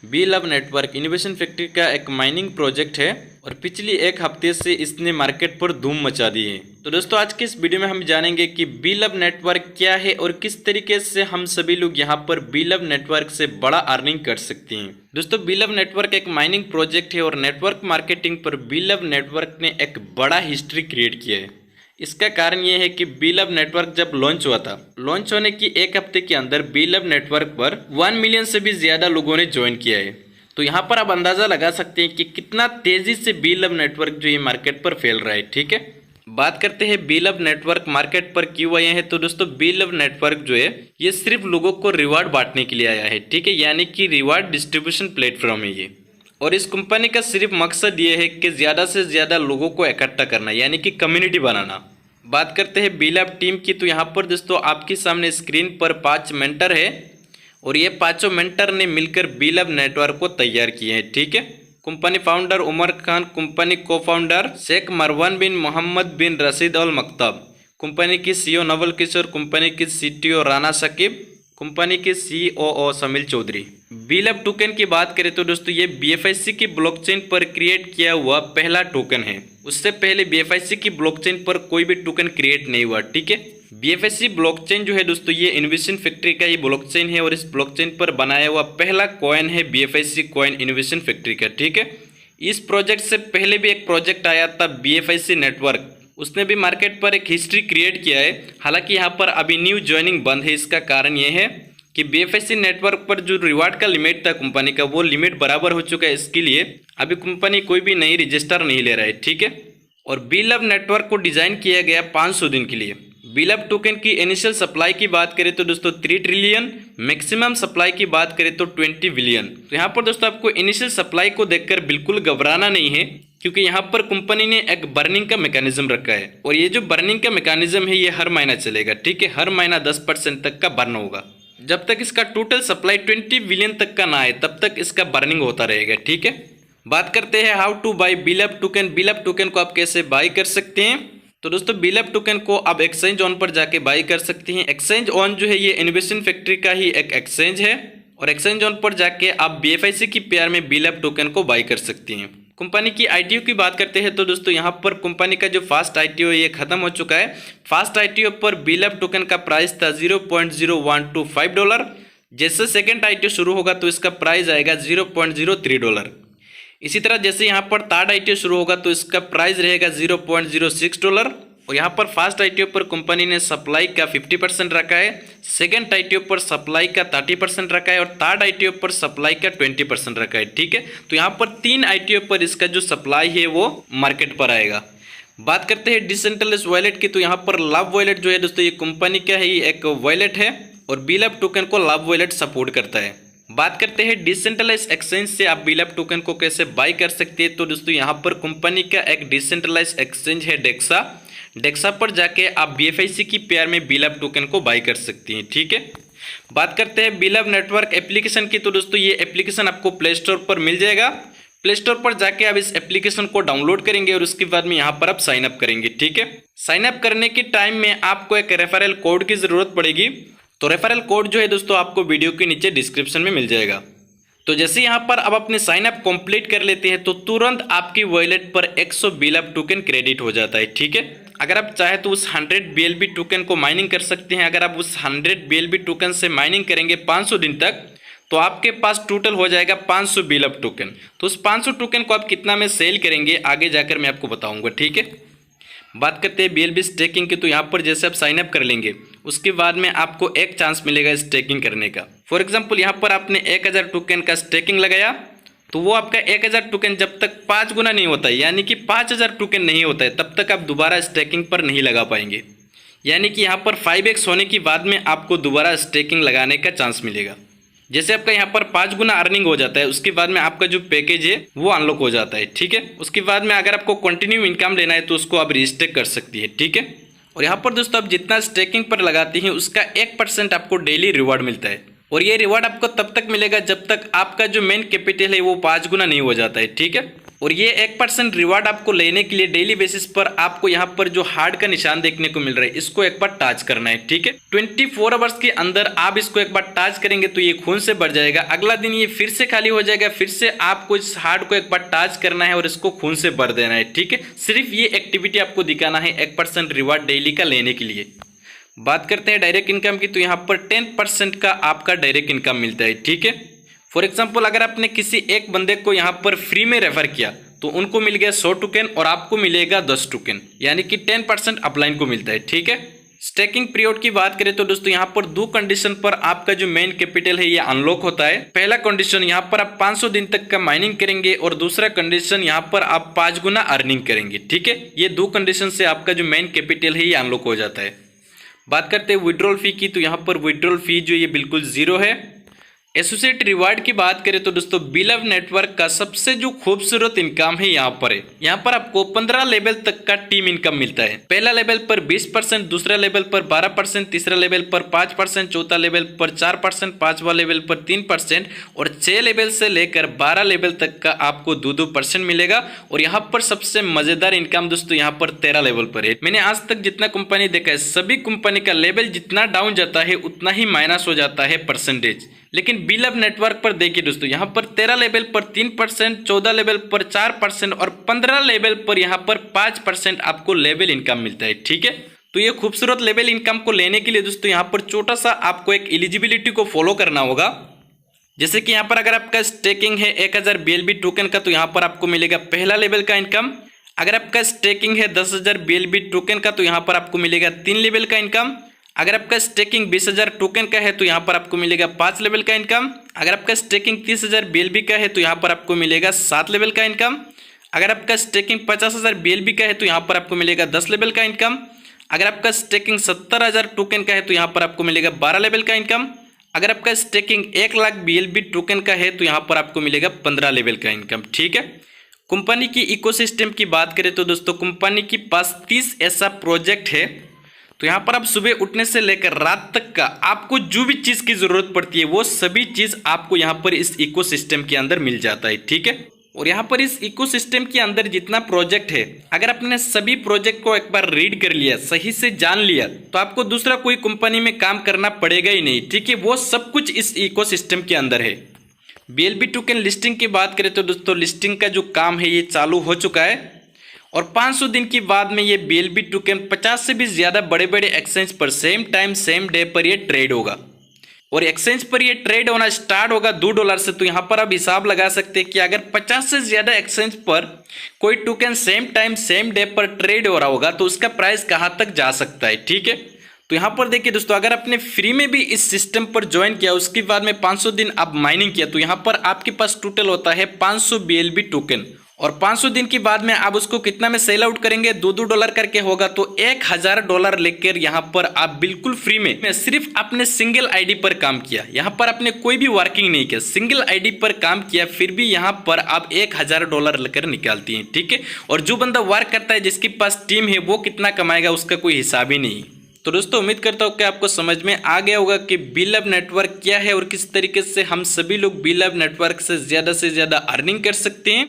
B love network innovation factory का एक mining project है और पिछली एक हफ्ते से इसने मार्केट पर धूम मचा दी है। तो दोस्तों आज के इस वीडियो में हम जानेंगे कि बी लव नेटवर्क क्या है और किस तरीके से हम सभी लोग यहां पर बी लव नेटवर्क से बड़ा अर्निंग कर सकते हैं। दोस्तों बी लव नेटवर्क एक माइनिंग प्रोजेक्ट है और नेटवर्क मार्केटिंग पर बी लव नेटवर्क ने एक बड़ा हिस्ट्री क्रिएट किया है। इसका कारण ये है कि बी लव नेटवर्क जब लॉन्च हुआ था, लॉन्च होने की एक हफ्ते के अंदर बी लव नेटवर्क पर 1 मिलियन से भी ज़्यादा लोगों ने ज्वाइन किया है। तो यहाँ पर आप अंदाज़ा लगा सकते हैं कि कितना तेज़ी से बी लव नेटवर्क जो ये मार्केट पर फैल रहा है। ठीक है, बात करते हैं बी लव नेटवर्क मार्केट पर क्यों आए हैं। तो दोस्तों बी लव नेटवर्क जो है ये सिर्फ लोगों को रिवार्ड बांटने के लिए आया है। ठीक है, यानी कि रिवार्ड डिस्ट्रीब्यूशन प्लेटफॉर्म है ये। और इस कंपनी का सिर्फ मकसद ये है कि ज़्यादा से ज़्यादा लोगों को इकट्ठा करना, यानी कि कम्युनिटी बनाना। बात करते हैं बी लव टीम की, तो यहाँ पर दोस्तों आपके सामने स्क्रीन पर 5 मेंटर है और ये 5 मेंटर ने मिलकर बी लव नेटवर्क को तैयार किए हैं। ठीक है, company founder Umar Khan, company को founder Sheikh Marwan bin Mohammed bin Rashid Al Maktoum, company की सीईओ नवल किशोर, कंपनी की सीटीओ राना शकीब, कंपनी के COO Sameel Chaudhary. B love token की बात करें तो दोस्तों ये BFIC की ब्लॉकचेन पर क्रिएट किया हुआ पहला टोकन है। उससे पहले BFIC की ब्लॉकचेन पर कोई भी टोकन क्रिएट नहीं हुआ। ठीक है, BFIC ब्लॉकचेन जो है दोस्तों ये इनोवेशन फैक्ट्री का ही ब्लॉकचेन है और इस ब्लॉकचेन पर बनाया हुआ पहला कॉइन है BFIC कॉइन इनोवेशन फैक्ट्री का। ठीक है, इस प्रोजेक्ट से पहले भी एक प्रोजेक्ट आया था BFIC नेटवर्क, उसने भी मार्केट पर एक हिस्ट्री क्रिएट किया है। हालांकि यहाँ पर अभी न्यू ज्वाइनिंग बंद है। इसका कारण ये है कि BFIC नेटवर्क पर जो रिवार्ड का लिमिट था कंपनी का, वो लिमिट बराबर हो चुका है। इसके लिए अभी कंपनी कोई भी नई रजिस्टर नहीं ले रहा है। ठीक है, और बी लव नेटवर्क को डिजाइन किया गया 500 दिन के लिए। बी लव टोकन की इनिशियल सप्लाई की बात करें तो दोस्तों 3 ट्रिलियन, मैक्सिमम सप्लाई की बात करें तो 20 बिलियन। तो यहाँ पर दोस्तों आपको इनिशियल सप्लाई को देखकर बिल्कुल घबराना नहीं है, क्योंकि यहाँ पर कंपनी ने एक बर्निंग का मैकेनिज्म रखा है और ये जो बर्निंग का मैकेनिज्म है ये हर महीना चलेगा। ठीक है, हर महीना 10% तक का बर्न होगा। जब तक इसका टोटल सप्लाई 20 बिलियन तक का ना आए तब तक इसका बर्निंग होता रहेगा। ठीक है, बात करते हैं how to buy B love token. B love token को आप कैसे बाय कर सकते हैं। तो दोस्तों बी लव टोकन को आप एक्सचेंज ऑन पर जाके बाय कर सकते हैं। एक्सचेंज ऑन जो है ये इनोवेशन फैक्ट्री का ही एक एक्सचेंज है और एक्सचेंज ऑन पर जाके आप BFIC की पेयर में बी लव टोकन को बाय कर सकते हैं। कंपनी की ITO की बात करते हैं तो दोस्तों यहाँ पर कंपनी का जो फास्ट ITO ये खत्म हो चुका है। फास्ट ITO पर बी लव टोकन का प्राइस था $0.0125। जैसे सेकंड ITO शुरू होगा तो इसका प्राइस आएगा $0.03। इसी तरह जैसे यहाँ पर थर्ड ITO शुरू होगा तो इसका प्राइस रहेगा $0.06। और यहाँ पर फास्ट ITO पर कंपनी ने सप्लाई का 50% रखा है, सेकंड ITO पर सप्लाई का 30% रखा है और थर्ड ITO पर सप्लाई का 20% रखा है। ठीक है, तो यहाँ पर 3 ITO पर इसका जो सप्लाई है वो मार्केट पर आएगा। बात करते हैं डिसेंट्रलाइज्ड वॉलेट की, तो यहाँ पर लव वॉलेट जो है दोस्तों ये कंपनी का ही एक वॉलेट है और बी लव टोकन को लव वॉलेट सपोर्ट करता है। बात करते हैं डिसेंट्रलाइज्ड एक्सचेंज से आप बी लव टोकन को कैसे बाय कर सकते हैं। तो दोस्तों यहाँ पर कंपनी का एक डिसेंट्रलाइज्ड एक्सचेंज है डेक्सा। डेक्सा पर जाके आप BFIC की पेयर में बी लव टोकन को बाय कर सकती हैं। ठीक है, बात करते हैं बी लव नेटवर्क एप्लीकेशन की, तो दोस्तों ये एप्लीकेशन आपको प्ले स्टोर पर मिल जाएगा। प्ले स्टोर पर जाके आप इस एप्लीकेशन को डाउनलोड करेंगे और उसके बाद में यहाँ पर आप साइन अप करेंगे। ठीक है, साइन अप करने के टाइम में आपको एक रेफरल कोड की जरूरत पड़ेगी। तो रेफरल कोड जो है दोस्तों आपको वीडियो के नीचे डिस्क्रिप्शन में मिल जाएगा। तो जैसे यहाँ पर आप अपने साइन अप कंप्लीट कर लेते हैं तो तुरंत आपकी वॉलेट पर 100 बी लव टोकन क्रेडिट हो जाता है। ठीक है, अगर आप चाहे तो उस 100 BLB टोकन को माइनिंग कर सकते हैं। अगर आप उस 100 BLB टोकन से माइनिंग करेंगे 500 दिन तक तो आपके पास टोटल हो जाएगा 500 बी लव टोकन। तो उस 500 टोकन को आप कितना में सेल करेंगे आगे जाकर मैं आपको बताऊंगा। ठीक है, बात करते हैं BLB स्टेकिंग की, तो यहाँ पर जैसे आप साइन अप कर लेंगे उसके बाद में आपको एक चांस मिलेगा स्टेकिंग करने का। फॉर एग्जांपल यहाँ पर आपने 1000 टोकन का स्टेकिंग लगाया तो वो आपका 1000 टोकन जब तक 5 गुना नहीं होता है, यानी कि 5000 टोकन नहीं होता है, तब तक आप दोबारा स्टेकिंग पर नहीं लगा पाएंगे। यानी कि यहाँ पर 5x होने के बाद में आपको दोबारा स्टेकिंग लगाने का चांस मिलेगा। जैसे आपका यहाँ पर 5 गुना अर्निंग हो जाता है उसके बाद में आपका जो पैकेज है वो अनलॉक हो जाता है। ठीक है, उसके बाद में अगर आपको कंटिन्यू इनकम लेना है तो उसको आप रिस्टेक कर सकती है। ठीक है, और यहाँ पर दोस्तों आप जितना स्टेकिंग पर लगाती हैं उसका 1% आपको डेली रिवॉर्ड मिलता है और ये रिवॉर्ड आपको तब तक मिलेगा जब तक आपका जो मेन कैपिटल है वो 5 गुना नहीं हो जाता है। ठीक है, और ये 1% रिवार्ड आपको लेने के लिए डेली बेसिस पर आपको यहाँ पर जो हार्ट का निशान देखने को मिल रहा है इसको एक बार टच करना है, ठीक है। 24 आवर्स के अंदर आप इसको एक बार टच करेंगे तो ये खून से भर जाएगा। अगला दिन ये फिर से खाली हो जाएगा, फिर से आपको इस हार्ट को एक बार टच करना है और इसको खून से भर देना है, ठीक है। सिर्फ ये एक्टिविटी आपको दिखाना है 1% रिवार्ड डेली का लेने के लिए। बात करते हैं डायरेक्ट इनकम की, तो यहाँ पर 10% का आपका डायरेक्ट इनकम मिलता है, ठीक है। फॉर एग्जाम्पल अगर आपने किसी एक बंदे को यहाँ पर फ्री में रेफर किया तो उनको मिल गया 100 टोकन और आपको मिलेगा 10 टोकन, यानी कि 10% अपलाइन को मिलता है, ठीक है। स्टेकिंग पीरियड की बात करें तो दोस्तों यहाँ पर 2 कंडीशन पर आपका जो मेन कैपिटल है ये अनलॉक होता है। पहला कंडीशन यहाँ पर आप 500 दिन तक का माइनिंग करेंगे और दूसरा कंडीशन यहाँ पर आप 5 गुना अर्निंग करेंगे, ठीक है। ये 2 कंडीशन से आपका जो मेन कैपिटल है ये अनलॉक हो जाता है। बात करते हैं विड्रॉल फी की, तो यहाँ पर विड्रॉल फी जो ये बिल्कुल 0 है। एसोसिएट रिवार्ड की बात करें तो दोस्तों बिलव नेटवर्क का सबसे जो खूबसूरत इनकम है यहाँ पर आपको 15 लेवल तक का टीम इनकम मिलता है। पहला लेवल पर 20%, दूसरा लेवल पर 12%, तीसरा लेवल पर 5%, चौथा लेवल पर 4%, पांचवा लेवल पर 3% और 6 लेवल से लेकर 12 लेवल तक का आपको 2% मिलेगा। और यहाँ पर सबसे मजेदार इनकम दोस्तों यहाँ पर 13 लेवल पर है। मैंने आज तक जितना कंपनी देखा है सभी कंपनी का लेवल जितना डाउन जाता है उतना ही माइनस हो जाता है परसेंटेज, लेकिन बिलव नेटवर्क पर देखिए दोस्तों यहाँ पर 13 लेवल पर 3%, 14 लेवल पर 4% और 15 लेवल पर यहाँ पर 5% आपको लेवल इनकम मिलता है, ठीक है। तो ये खूबसूरत लेवल इनकम को लेने के लिए दोस्तों यहाँ पर छोटा सा आपको एक एलिजिबिलिटी को फॉलो करना होगा। जैसे कि यहाँ पर अगर आपका स्टेकिंग है 1000 BLB टोकन का तो यहाँ पर आपको मिलेगा पहला लेवल का इनकम। अगर आपका स्टेकिंग है 10,000 BLB टोकन का तो यहाँ पर आपको मिलेगा 3 लेवल का इनकम। अगर आपका स्टेकिंग 20,000 टोकन का है तो यहाँ पर आपको मिलेगा 5 लेवल का इनकम। अगर आपका स्टेकिंग 30,000 BLB का है तो यहाँ पर आपको मिलेगा 7 लेवल का इनकम। अगर आपका स्टेकिंग 50,000 BLB का है तो यहाँ पर आपको मिलेगा 10 लेवल का इनकम। अगर आपका स्टेकिंग 70,000 टोकन का है तो यहाँ पर आपको मिलेगा 12 लेवल का इनकम। अगर आपका स्टेकिंग 1 लाख BLB टोकन का है तो यहाँ पर आपको मिलेगा 15 लेवल का इनकम, ठीक है। कंपनी की इकोसिस्टम की बात करें तो दोस्तों कंपनी के पास 30 ऐसा प्रोजेक्ट है। तो यहाँ पर आप सुबह उठने से लेकर रात तक का आपको जो भी चीज़ की ज़रूरत पड़ती है वो सभी चीज़ आपको यहाँ पर इस इकोसिस्टम के अंदर मिल जाता है, ठीक है। और यहाँ पर इस इकोसिस्टम के अंदर जितना प्रोजेक्ट है अगर आपने सभी प्रोजेक्ट को एक बार रीड कर लिया, सही से जान लिया तो आपको दूसरा कोई कंपनी में काम करना पड़ेगा ही नहीं, ठीक है। वो सब कुछ इस इकोसिस्टम के अंदर है। BLB टोकन लिस्टिंग की बात करें तो दोस्तों लिस्टिंग का जो काम है ये चालू हो चुका है और 500 दिन के बाद में ये BLB टोकन 50 से भी ज़्यादा बड़े बड़े एक्सचेंज पर सेम टाइम सेम डे पर ये ट्रेड होगा। और एक्सचेंज पर ये ट्रेड होना स्टार्ट होगा $2 से। तो यहाँ पर आप हिसाब लगा सकते हैं कि अगर 50 से ज़्यादा एक्सचेंज पर कोई token same time same day पर ट्रेड हो रहा होगा तो उसका प्राइस कहाँ तक जा सकता है, ठीक है। तो यहाँ पर देखिए दोस्तों अगर आपने फ्री में भी इस सिस्टम पर ज्वाइन किया उसके बाद में 500 दिन आप माइनिंग किया तो यहाँ पर आपके पास टोटल होता है 500 BLB टोकन। और 500 दिन के बाद में आप उसको कितना में सेल आउट करेंगे, $2 करके होगा तो $1000 लेकर यहाँ पर आप बिल्कुल फ्री में सिर्फ अपने सिंगल आईडी पर काम किया। यहाँ पर आपने कोई भी वर्किंग नहीं किया, सिंगल आईडी पर काम किया, फिर भी यहाँ पर आप $1000 लेकर निकालती हैं, ठीक है। और जो बंदा वर्क करता है जिसके पास टीम है वो कितना कमाएगा उसका कोई हिसाब ही नहीं। तो दोस्तों उम्मीद करता हूँ कि आपको समझ में आ गया होगा कि बिलव नेटवर्क क्या है और किस तरीके से हम सभी लोग बिलव नेटवर्क से ज़्यादा अर्निंग कर सकते हैं।